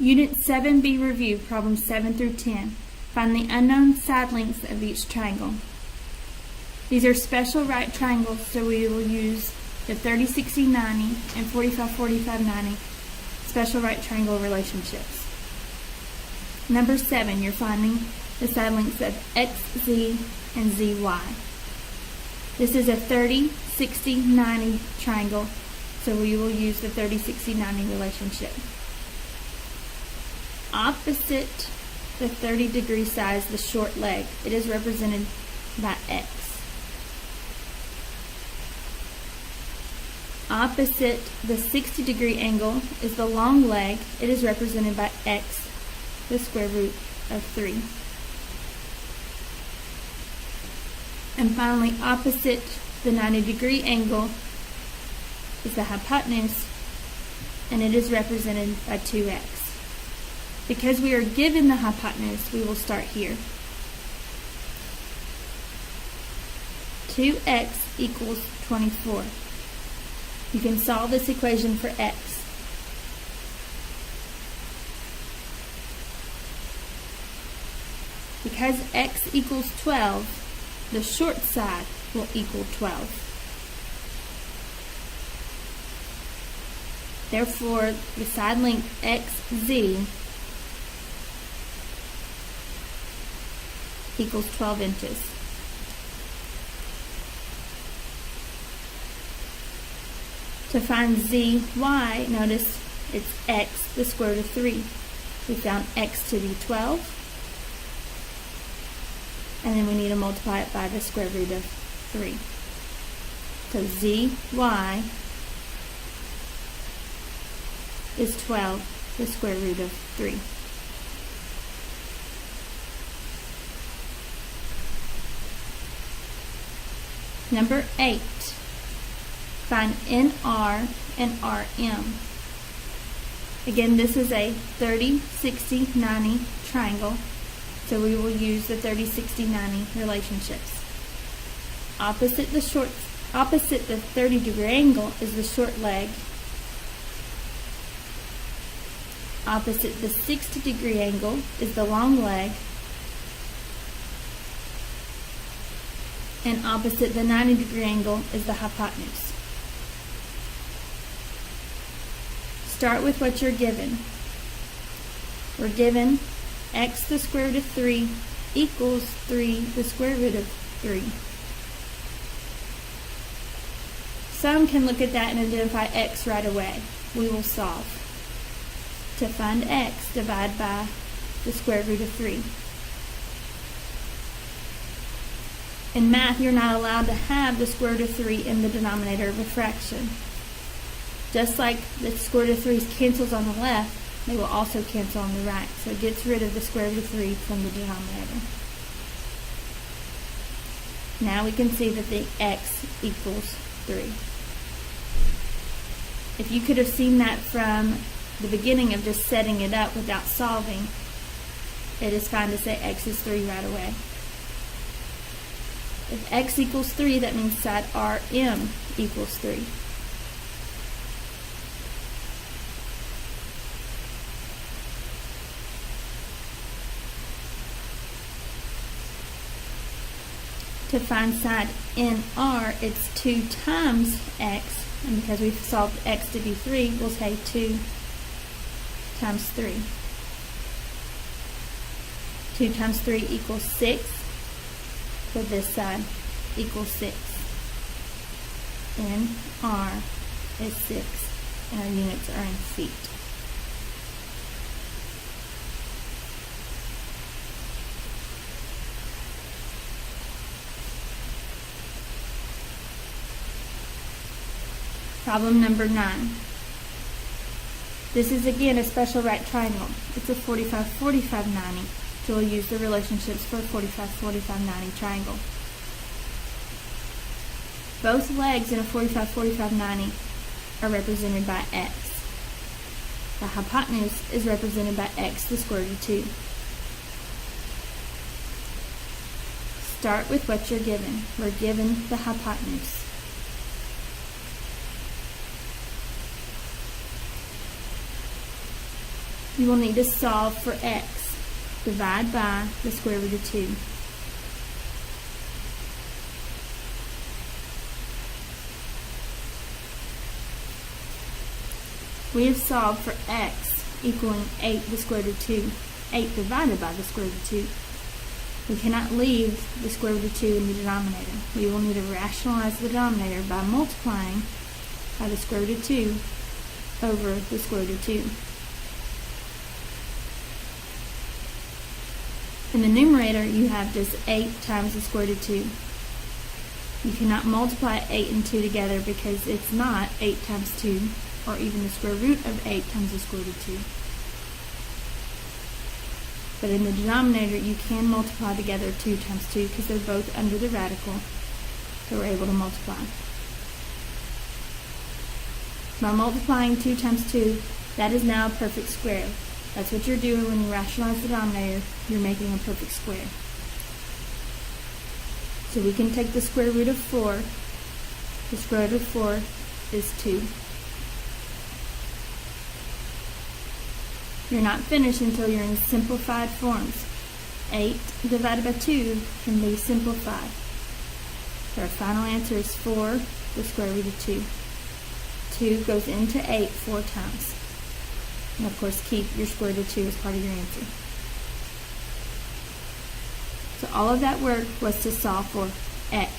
Unit 7B review, problems 7 through 10. Find the unknown side lengths of each triangle. These are special right triangles, so we will use the 30, 60, 90 and 45, 45, 90 special right triangle relationships. Number 7, you're finding the side lengths of XZ and ZY. This is a 30, 60, 90 triangle, so we will use the 30, 60, 90 relationship. Opposite the 30-degree side is the short leg. It is represented by X. Opposite the 60-degree angle is the long leg. It is represented by X, the square root of 3. And finally, opposite the 90-degree angle is the hypotenuse, and it is represented by 2x. Because we are given the hypotenuse, we will start here. 2x equals 24. You can solve this equation for x. Because x equals 12, the short side will equal 12. Therefore, the side length XZ equals 12 inches. To find ZY, notice it's X, the square root of 3. We found X to be 12, and then we need to multiply it by the square root of 3. So ZY is 12, the square root of 3. Number 8, find NR and RM. Again, this is a 30, 60, 90 triangle, so we will use the 30, 60, 90 relationships. Opposite the 30-degree angle is the short leg. Opposite the 60-degree angle is the long leg. And opposite the 90-degree angle is the hypotenuse. Start with what you're given. We're given x the square root of 3 equals 3 the square root of 3. Some can look at that and identify x right away. We will solve. To find x, divide by the square root of 3. In math, you're not allowed to have the square root of 3 in the denominator of a fraction. Just like the square root of 3 cancels on the left, they will also cancel on the right. So it gets rid of the square root of 3 from the denominator. Now we can see that the x equals 3. If you could have seen that from the beginning of just setting it up without solving, it is fine to say x is 3 right away. If x equals 3, that means side RM equals 3. To find side NR, it's 2 times x, and because we've solved x to be 3, we'll say 2 times 3. 2 times 3 equals 6. So this side equals 6. NR is 6, and our units are in feet. Problem number 9. This is again a special right triangle. It's a 45, 45, 90. So we'll use the relationships for a 45, 45, 90 triangle. Both legs in a 45, 45, 90 are represented by x. The hypotenuse is represented by x the square root of 2. Start with what you're given. We're given the hypotenuse. you will need to solve for x. Divide by the square root of 2. We have solved for x equaling 8 the square root of 2. 8 divided by the square root of 2. We cannot leave the square root of 2 in the denominator. We will need to rationalize the denominator by multiplying by the square root of 2 over the square root of 2. In the numerator, you have just 8 times the square root of 2. You cannot multiply 8 and 2 together because it's not 8 times 2, or even the square root of 8 times the square root of 2. But in the denominator, you can multiply together 2 times 2 because they're both under the radical, so we're able to multiply. By multiplying 2 times 2, that is now a perfect square. That's what you're doing when you rationalize the denominator. You're making a perfect square. So we can take the square root of 4. The square root of 4 is 2. You're not finished until you're in simplified forms. 8 divided by 2 can be simplified. So our final answer is 4, the square root of 2. 2 goes into 8 4 times. And of course, keep your square root of 2 as part of your answer. So all of that work was to solve for x.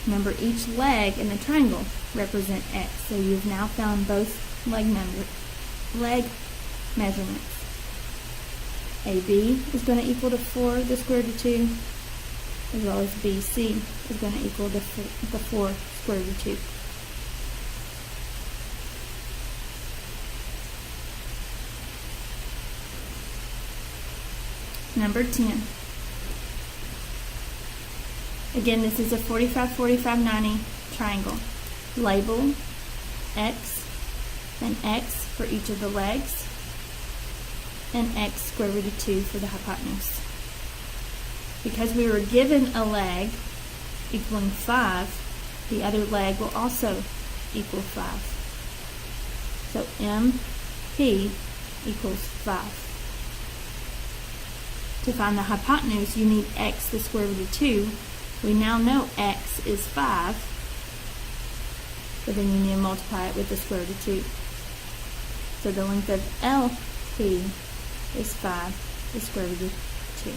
Remember, each leg in the triangle represent x. So you've now found both leg measurements. AB is going to equal to 4 the square root of 2, as well as BC is going to equal the 4 square root of 2. Number 10. Again, this is a 45, 45, 90 triangle. Label x and x for each of the legs, and x square root of 2 for the hypotenuse. Because we were given a leg equaling 5, the other leg will also equal 5. So MP equals 5. To find the hypotenuse, you need x the square root of 2. We now know x is 5, but then you need to multiply it with the square root of 2. So the length of LP is 5, the square root of 2.